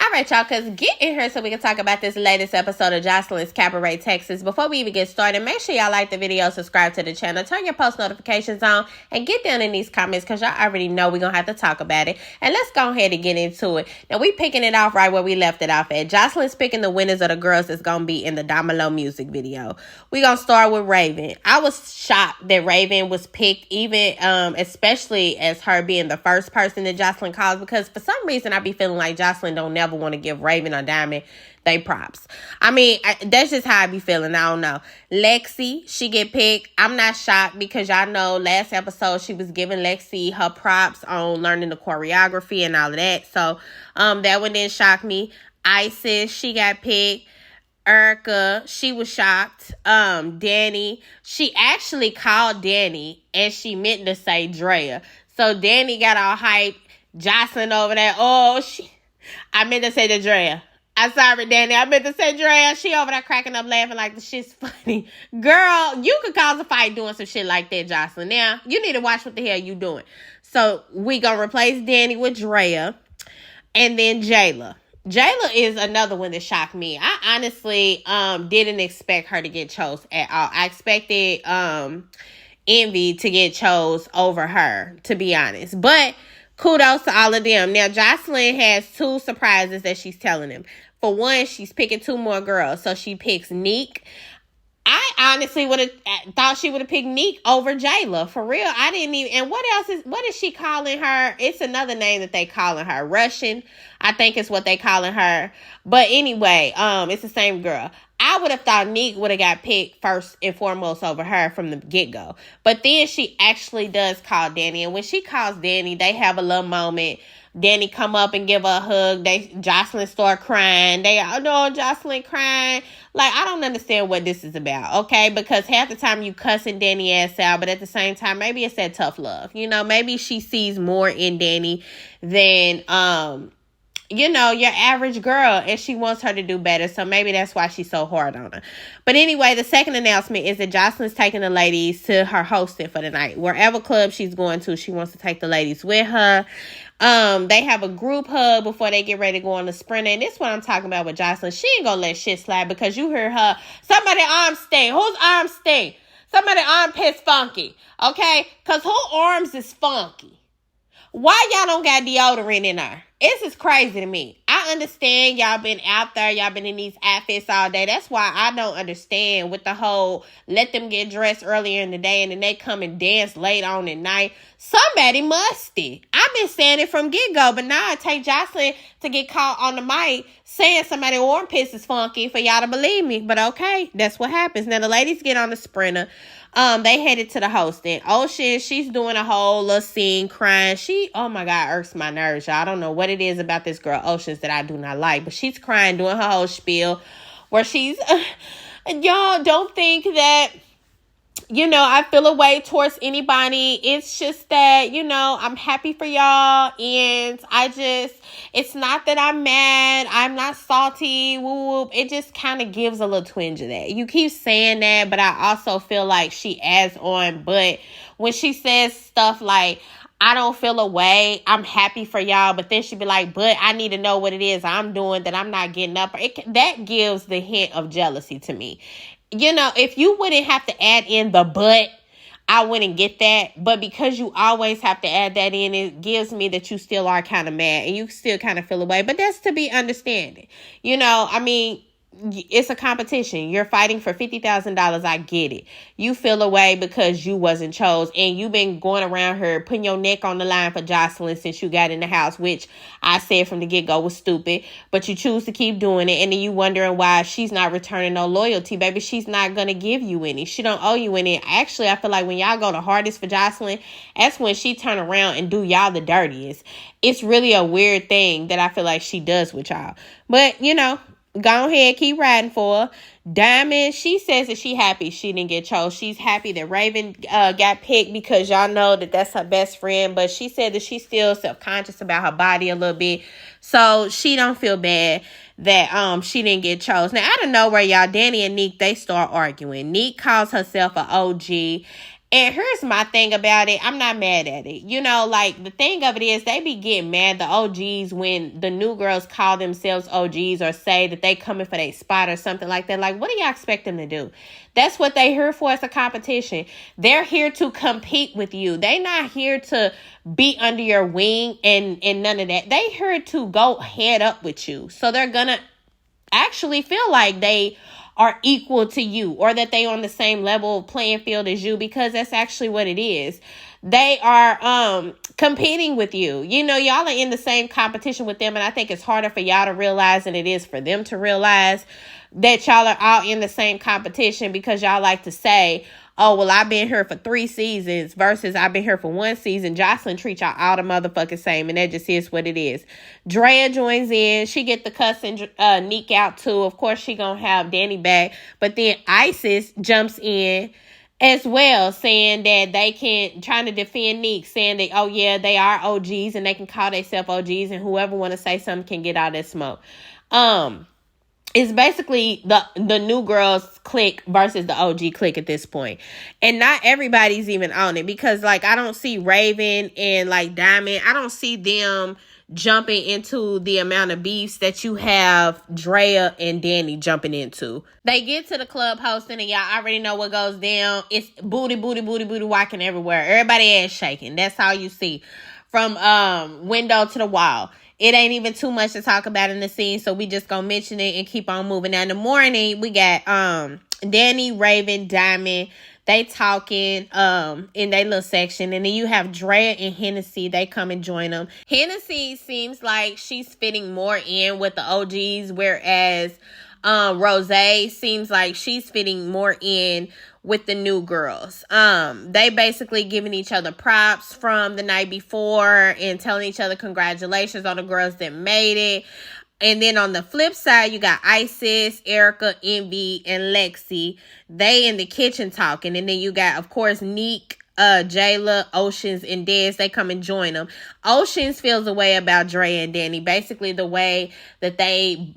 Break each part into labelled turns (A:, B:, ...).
A: All right, y'all, because get in here so we can talk about this latest episode of Joseline'S Cabaret, Texas. Before we even get started, make sure y'all like the video, subscribe to the channel, turn your post notifications on, and get down in these comments because y'all already know we're going to have to talk about it. And let's go ahead and get into it. Now, we picking it off right where we left it off at. Joseline's picking the winners of the girls that's going to be in the Damelo music video. We're going to start with Raven. I was shocked that Raven was picked, even especially as her being the first person that Joseline calls, because for some reason I be feeling like Joseline don't never want to give Raven or Diamond they props. I mean, that's just how I be feeling. I don't know. Lexi, she get picked. I'm not shocked because y'all know last episode she was giving Lexi her props on learning the choreography and all of that. So that one didn't shock me. Isis, she got picked. Erica, she was shocked. Danny, she actually called Danny and she meant to say Drea. So Danny got all hyped. Joseline over there. I meant to say the Drea. I'm sorry, Danny. I meant to say Drea. She over there cracking up laughing like the shit's funny. Girl, you could cause a fight doing some shit like that, Joseline. Now, you need to watch what the hell you doing. So, we gonna replace Danny with Drea. And then Jayla. Jayla is another one that shocked me. I honestly didn't expect her to get chose at all. I expected Envy to get chose over her, to be honest. But kudos to all of them. Now, Joseline has two surprises that she's telling them. For one, she's picking two more girls. So she picks Neek. I honestly would have thought she would have picked Neek over Jayla. For real. I didn't even. And what is she calling her? It's another name that they calling her. Russian, I think is what they calling her. But anyway, it's the same girl. I would have thought Neek would have got picked first and foremost over her from the get-go. But then she actually does call Danny. And when she calls Danny, they have a little moment. Danny come up and give her a hug. Joseline start crying. They all know Joseline crying. Like, I don't understand what this is about, okay? Because half the time you cussing Danny ass out, but at the same time, maybe it's that tough love. You know, maybe she sees more in Danny than your average girl, and she wants her to do better. So maybe that's why she's so hard on her. But anyway, the second announcement is that Joseline's taking the ladies to her hosting for the night. Wherever club she's going to, she wants to take the ladies with her. They have a group hug before they get ready to go on the sprinter. And this is what I'm talking about with Joseline. She ain't gonna let shit slide because you heard her. Somebody arm stink. Whose arm stink? Somebody armpit's funky. Okay? Because whose arms is funky? Why y'all don't got deodorant in there? This is crazy to me. I understand y'all been out there. Y'all been in these outfits all day. That's why I don't understand with the whole let them get dressed earlier in the day and then they come and dance late on at night. Somebody musty. I've been saying it from get-go, but now I take Joseline to get caught on the mic saying somebody armpits is funky for y'all to believe me. But okay, that's what happens. Now the ladies get on the sprinter. They headed to the hosting. Ocean, she's doing a whole little scene crying. She, oh my God, irks my nerves, y'all. I don't know what it is about this girl, Oceans, that I do not like. But she's crying, doing her whole spiel where she's, y'all don't think that, I feel a way towards anybody. It's just that, I'm happy for y'all. And it's not that I'm mad. I'm not salty. Whoop. It just kind of gives a little twinge of that. You keep saying that, but I also feel like she adds on. But when she says stuff like, I don't feel a way, I'm happy for y'all, but then she'd be like, but I need to know what it is I'm doing that I'm not getting up. That gives the hint of jealousy to me. If you wouldn't have to add in the but, I wouldn't get that. But because you always have to add that in, it gives me that you still are kind of mad and you still kind of feel away. But that's to be understanding. It's a competition. You're fighting for $50,000. I get it. You feel away because you wasn't chose. And you've been going around here putting your neck on the line for Joseline since you got in the house, which I said from the get-go was stupid. But you choose to keep doing it. And then you wondering why she's not returning no loyalty. Baby, she's not going to give you any. She don't owe you any. Actually, I feel like when y'all go the hardest for Joseline, that's when she turn around and do y'all the dirtiest. It's really a weird thing that I feel like she does with y'all. But, go ahead, keep riding for her. Diamond, she says that she happy she didn't get chose. She's happy that Raven got picked because y'all know that that's her best friend. But she said that she's still self-conscious about her body a little bit. So she don't feel bad that she didn't get chose. Now, out of nowhere, y'all, Danny and Neek, they start arguing. Neek calls herself an OG. And here's my thing about it. I'm not mad at it. You know, like, the thing of it is they be getting mad, the OGs, when the new girls call themselves OGs or say that they coming for their spot or something like that. Like, what do y'all expect them to do? That's what they here for, as a competition. They're here to compete with you. They not here to be under your wing and none of that. They here to go head up with you. So they're gonna actually feel like they are equal to you, or that they on the same level playing field as you, because that's actually what it is. They are competing with you. You know, y'all are in the same competition with them, and I think it's harder for y'all to realize than it is for them to realize that y'all are all in the same competition, because y'all like to say, oh, well, I've been here for 3 seasons versus I've been here for 1 season. Joseline treats y'all all the motherfucking same, and that just is what it is. Drea joins in. She get the cussing Neek out too. Of course, she gonna have Danny back. But then Isis jumps in as well, saying that they trying to defend Neek, saying that, oh, yeah, they are OGs and they can call themselves OGs, and whoever want to say something can get out that smoke. It's basically the new girls clique versus the OG clique at this point. And not everybody's even on it, because, like, I don't see Raven and, like, Diamond, I don't see them jumping into the amount of beefs that you have Drea and Danny jumping into. They get to the club hosting, and y'all already know what goes down. It's booty, booty, booty, booty walking everywhere. Everybody ass shaking. That's all you see from window to the wall. It ain't even too much to talk about in the scene, so we just gonna mention it and keep on moving. Now, in the morning, we got Danny, Raven, Diamond. They talking in their little section. And then you have Drea and Hennessy. They come and join them. Hennessy seems like she's fitting more in with the OGs, whereas Rose seems like she's fitting more in with the new girls. They basically giving each other props from the night before and telling each other congratulations on the girls that made it. And then on the flip side, you got Isis, Erica, Envy, and Lexi. They in the kitchen talking. And then you got, of course, Neek, Jayla, Oceans, and Dez. They come and join them. Oceans feels a way about Dre and Danny. Basically, the way that they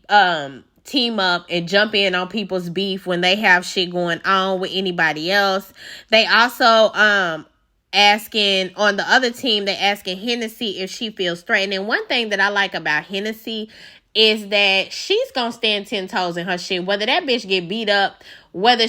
A: team up and jump in on people's beef when they have shit going on with anybody else. They also asking on the other team, they asking Hennessy if she feels threatened. And one thing that I like about Hennessy is that she's gonna stand 10 toes in her shit. Whether that bitch get beat up, whether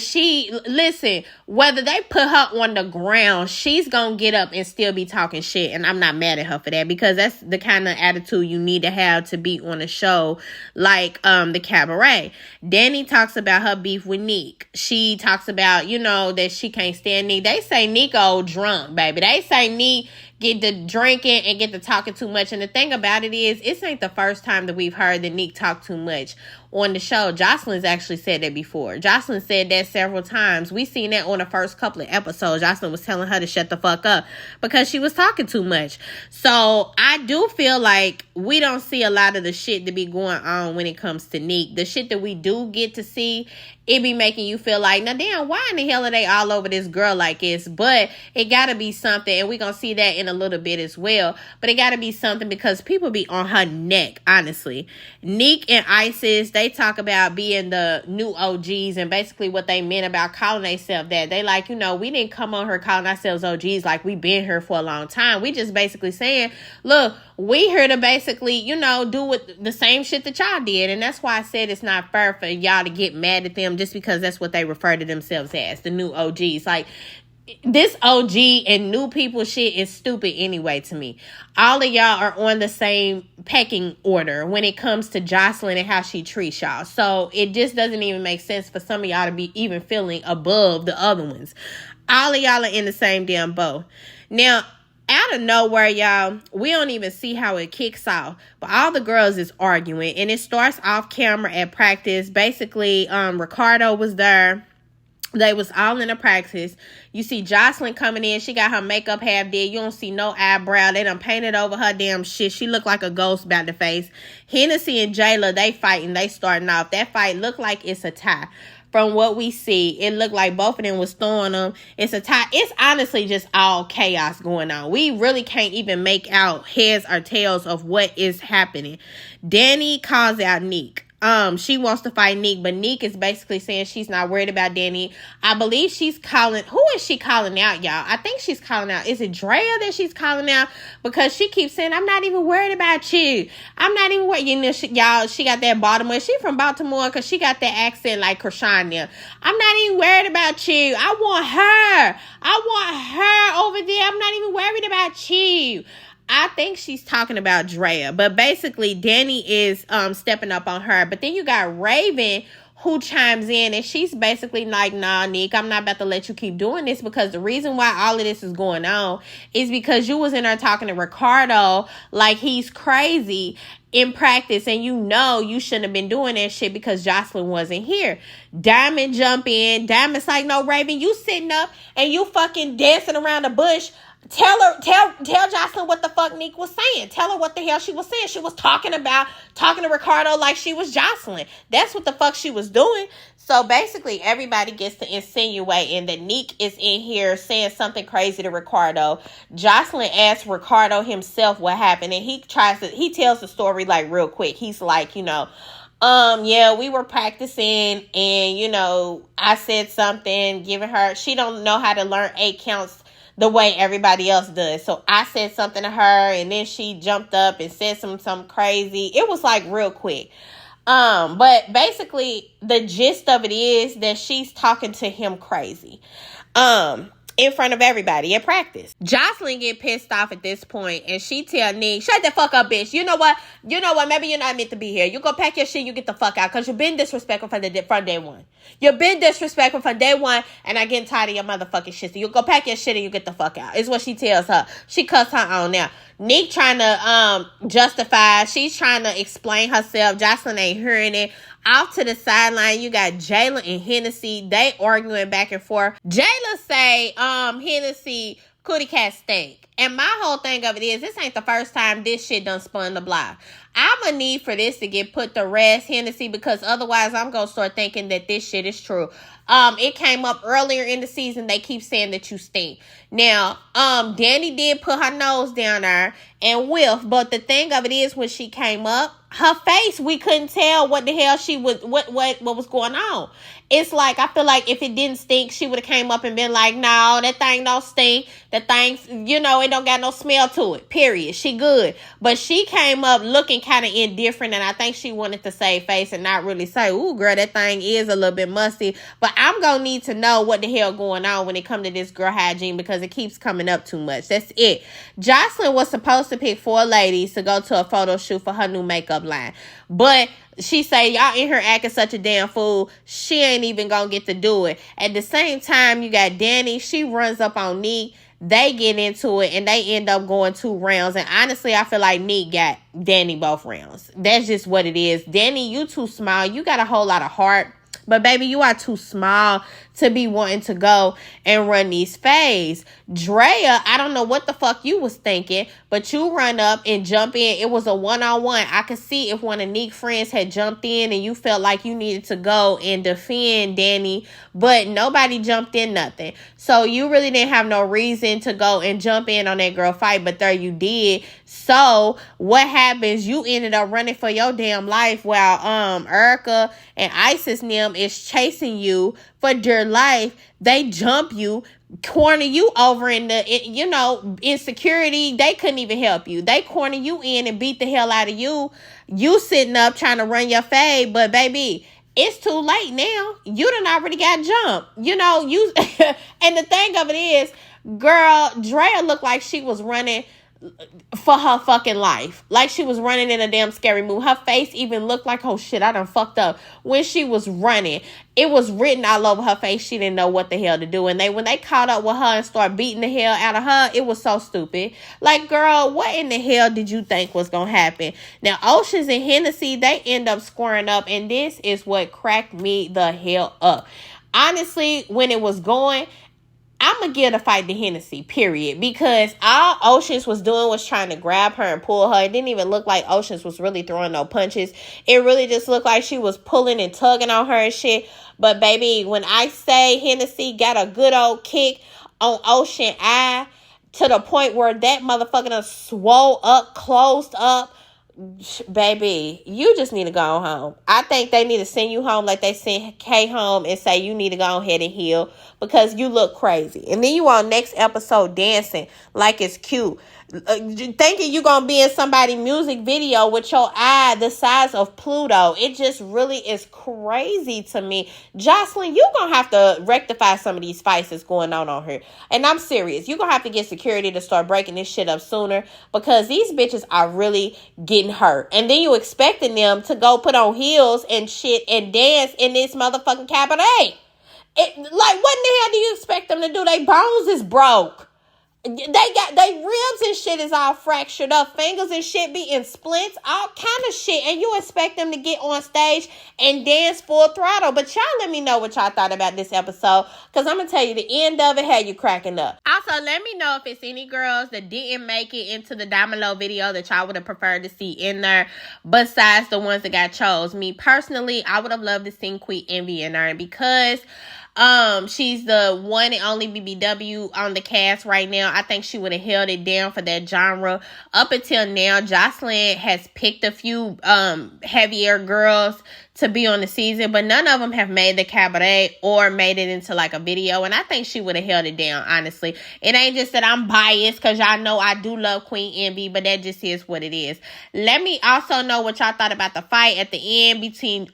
A: whether they put her on the ground, she's gonna get up and still be talking shit. And I'm not mad at her for that, because that's the kind of attitude you need to have to be on a show like the Cabaret. Danny talks about her beef with Neek. She talks about, that she can't stand Neek. They say Neek old drunk, baby. They say Neek get to drinking and get to talking too much. And the thing about it is, it ain't the first time that we've heard that Neek talk too much on the show. Joseline's actually said that before. Joseline said that several times. We seen that on the first couple of episodes. Joseline was telling her to shut the fuck up because she was talking too much. So I do feel like we don't see a lot of the shit that be going on when it comes to Neek. The shit that we do get to see, it be making you feel like, now damn, why in the hell are they all over this girl like this? But it gotta be something, and we gonna see that in a little bit as well. But it gotta be something, because people be on her neck, honestly. Neek and Isis, they talk about being the new OGs, and basically what they meant about calling themselves that. They like, we didn't come on here calling ourselves OGs like we been here for a long time. We just basically saying, look, we here to basically, do the same shit that y'all did. And that's why I said it's not fair for y'all to get mad at them just because that's what they refer to themselves as, the new OGs. Like, this OG and new people shit is stupid anyway to me. All of y'all are on the same pecking order when it comes to Joseline and how she treats y'all. So it just doesn't even make sense for some of y'all to be even feeling above the other ones. All of y'all are in the same damn boat. Now, out of nowhere, y'all, we don't even see how it kicks off, but all the girls is arguing, and it starts off camera at practice. Basically, Ricardo was there. They was all in the practice. You see Joseline coming in. She got her makeup half dead. You don't see no eyebrow. They done painted over her damn shit. She looked like a ghost about the face. Hennessy and Jayla, they fighting. They starting off. That fight looked like it's a tie. From what we see, it looked like both of them was throwing them. It's a tie. It's honestly just all chaos going on. We really can't even make out heads or tails of what is happening. Danny calls out Neek. She wants to fight Neek, but Neek is basically saying she's not worried about Danny. I believe she's calling. Who is she calling out, y'all? I think she's calling out. Is it Drea that she's calling out? Because she keeps saying, I'm not even worried about you. I'm not even worried. You know, y'all, she got that Baltimore. She from Baltimore because she got that accent like Krishan there. I'm not even worried about you. I want her. I want her over there. I'm not even worried about you. I think she's talking about Drea, but basically Danny is stepping up on her. But then you got Raven who chimes in, and she's basically like, nah, Neek, I'm not about to let you keep doing this, because the reason why all of this is going on is because you was in there talking to Ricardo like he's crazy in practice, and you know you shouldn't have been doing that shit because Jocelyn wasn't here. Diamond jump in. Diamond's like, no, Raven, you sitting up and you fucking dancing around the bush. Tell Jocelyn what the fuck Neek was saying. Tell her what the hell she was saying. She was talking to Ricardo like she was Jocelyn. That's what the fuck she was doing. So basically everybody gets to insinuating that Neek is in here saying something crazy to Ricardo. Jocelyn asks Ricardo himself what happened, and he tells the story like real quick. He's like, yeah, we were practicing, and I said something, giving her, she don't know how to learn 8 counts the way everybody else does. So I said something to her, and then she jumped up and said something crazy. It was like real quick. But basically the gist of it is that she's talking to him crazy. In front of everybody at practice. Jocelyn get pissed off at this point, and she tell Neek, shut the fuck up, bitch. You know what? Maybe you're not meant to be here. You go pack your shit, you get the fuck out, because you've been disrespectful from day one. You've been disrespectful from day one, and I'm getting tired of your motherfucking shit. So you go pack your shit and you get the fuck out. Is what she tells her. She cuts her on now. Neek trying to justify. She's trying to explain herself. Jocelyn ain't hearing it. Off to the sideline, you got Jayla and Hennessy. They arguing back and forth. Jayla say, Hennessy, cootie cat stink. And my whole thing of it is, this ain't the first time this shit done spun the block. I'm gonna need for this to get put to rest, Hennessy, because otherwise I'm gonna start thinking that this shit is true. It came up earlier in the season. They keep saying that you stink. Now, Danny did put her nose down there and whiff, but the thing of it is, when she came up, her face, we couldn't tell what the hell she was, what was going on. It's like, I feel like if it didn't stink, she would have came up and been like, no, that thing don't stink. That thing, it don't got no smell to it, period. She good. But she came up looking kind of indifferent, and I think she wanted to save face and not really say, ooh, girl, that thing is a little bit musty. But I'm going to need to know what the hell going on when it comes to this girl hygiene, because it keeps coming up too much. That's it. Jocelyn was supposed to pick 4 ladies to go to a photo shoot for her new makeup line. But she say, y'all in here acting such a damn fool. She ain't even gonna get to do it. At the same time, you got Danny. She runs up on Neek. They get into it, and they end up going 2 rounds. And honestly, I feel like Neek got Danny both rounds. That's just what it is. Danny, you too small. You got a whole lot of heart. But baby, you are too small to be wanting to go and run these fades. Drea, I don't know what the fuck you was thinking, but you run up and jump in. It was a one-on-one. I could see if one of Neek's friends had jumped in and you felt like you needed to go and defend Danny, but nobody jumped in nothing. So you really didn't have no reason to go and jump in on that girl fight, but there you did. So what happens? You ended up running for your damn life while Erica and Isis Nim is chasing you for dear life. They jump you, corner you over in the, insecurity. They couldn't even help you. They corner you in and beat the hell out of you. You sitting up trying to run your fade, but baby, it's too late now. You done already got jumped. You and the thing of it is, girl, Drea looked like she was running for her fucking life. Like she was running in a damn scary movie. Her face even looked like, oh shit, I done fucked up. When she was running, it was written all over her face. She didn't know what the hell to do. And when they caught up with her and started beating the hell out of her, it was so stupid. Like, girl, what in the hell did you think was gonna happen? Now, Oceans and Hennessy, they end up squaring up, and this is what cracked me the hell up. Honestly, when it was going, I'm going to give the fight to Hennessy, period. Because all Oceans was doing was trying to grab her and pull her. It didn't even look like Oceans was really throwing no punches. It really just looked like she was pulling and tugging on her and shit. But baby, when I say Hennessy got a good old kick on Ocean eye, to the point where that motherfucker done swole up, closed up, baby, you just need to go home. I think they need to send you home like they sent Kay home and say you need to go ahead and heal because you look crazy. And then you on next episode dancing like it's cute. Thinking you gonna be in somebody's music video with your eye the size of Pluto. It just really is crazy to me. Joseline, you gonna have to rectify some of these fights that's going on here. And I'm serious. You gonna have to get security to start breaking this shit up sooner because these bitches are really getting hurt. And then you expecting them to go put on heels and shit and dance in this motherfucking cabaret. What in the hell do you expect them to do? They bones is broke. They ribs and shit is all fractured up. Fingers and shit be in splints. All kind of shit. And you expect them to get on stage and dance full throttle. But y'all let me know what y'all thought about this episode. Because I'm going to tell you, the end of it had you cracking up. Also, let me know if it's any girls that didn't make it into the Damelo video that y'all would have preferred to see in there. Besides the ones that got chose. Me personally, I would have loved to see Queen Envy in there. And because she's the one and only BBW on the cast right now, I think she would have held it down for that genre. Up until now, Joseline has picked a few heavier girls to be on the season, but none of them have made the cabaret or made it into like a video, and I think she would have held it down, honestly. It ain't just that I'm biased, because y'all know I do love Queen Envy, but that just is what it is. Let me also know what y'all thought about the fight at the end between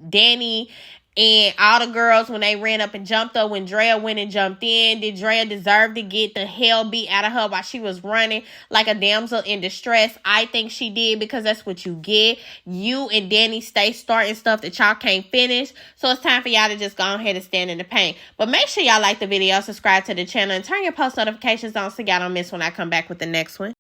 A: Danny and all the girls when they ran up and jumped her when Drea went and jumped in. Did Drea deserve to get the hell beat out of her while she was running like a damsel in distress? I think she did, because that's what you get. You and Danny stay starting stuff that y'all can't finish. So it's time for y'all to just go ahead and stand in the paint. But make sure y'all like the video, subscribe to the channel, and turn your post notifications on so y'all don't miss when I come back with the next one.